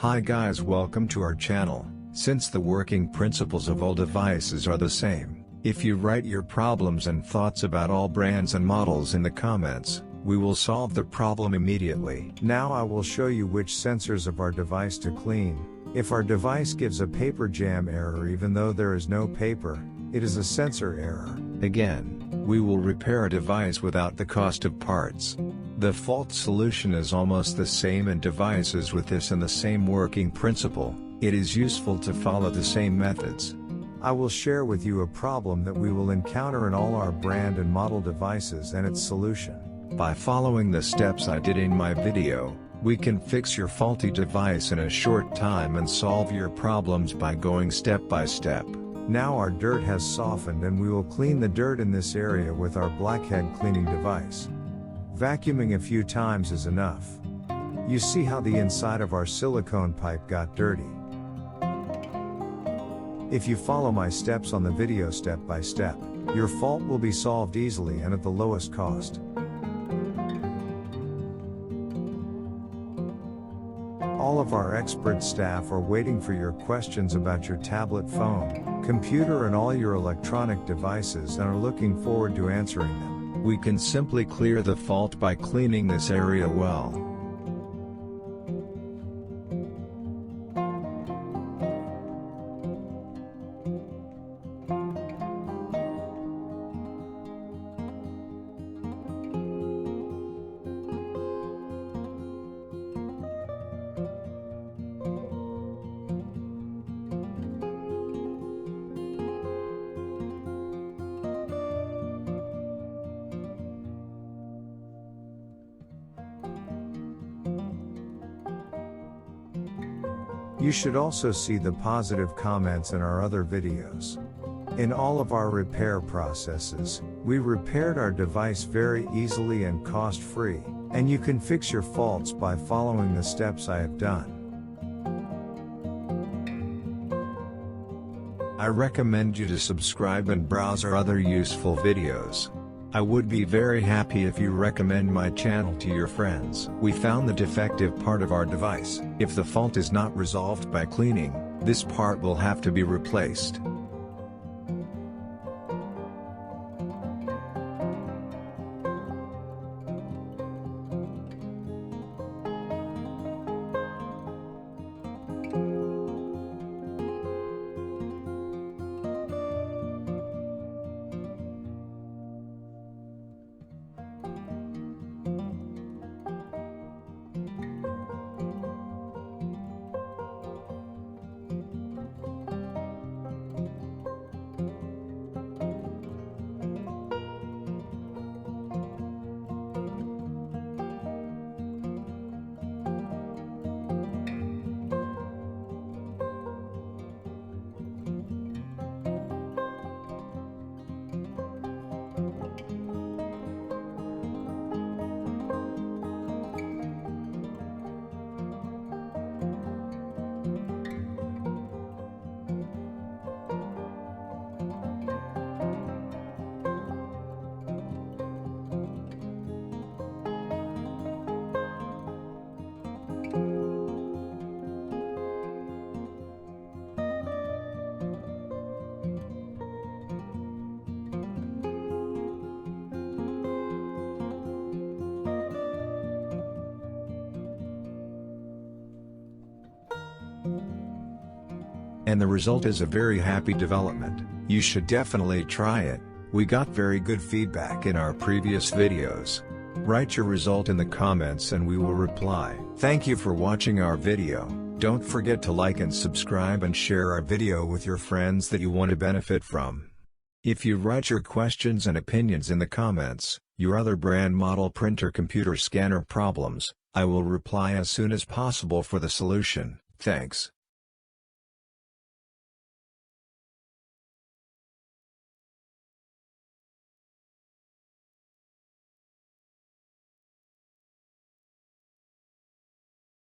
Hi guys, welcome to our channel. Since the working principles of all devices are the same, if you write your problems and thoughts about all brands and models in the comments, we will solve the problem immediately. Now I will show you which sensors of our device to clean. If our device gives a paper jam error even though there is no paper, it is a sensor error. Again, we will repair a device without the cost of parts. The fault solution is almost the same in devices with this and the same working principle. It is useful to follow the same methods. I will share with you a problem that we will encounter in all our brand and model devices and its solution. By following the steps I did in my video, we can fix your faulty device in a short time and solve your problems by going step by step. Now our dirt has softened and we will clean the dirt in this area with our blackhead cleaning device. Vacuuming a few times is enough. You see how the inside of our silicone pipe got dirty. If you follow my steps on the video step by step, your fault will be solved easily and at the lowest cost. All of our expert staff are waiting for your questions about your tablet, phone, computer and all your electronic devices and are looking forward to answering them. We can simply clear the fault by cleaning this area well. You should also see the positive comments in our other videos. In all of our repair processes, we repaired our device very easily and cost-free, and you can fix your faults by following the steps I have done. I recommend you to subscribe and browse our other useful videos. I would be very happy if you recommend my channel to your friends. We found the defective part of our device. If the fault is not resolved by cleaning, this part will have to be replaced. And the result is a very happy development. You should definitely try it. We got very good feedback in our previous videos. Write your result in the comments and we will reply. Thank you for watching our video. Don't forget to like and subscribe and share our video with your friends that you want to benefit from. If you write your questions and opinions in the comments, your other brand, model, printer, computer, scanner problems, I will reply as soon as possible for the solution. Thanks.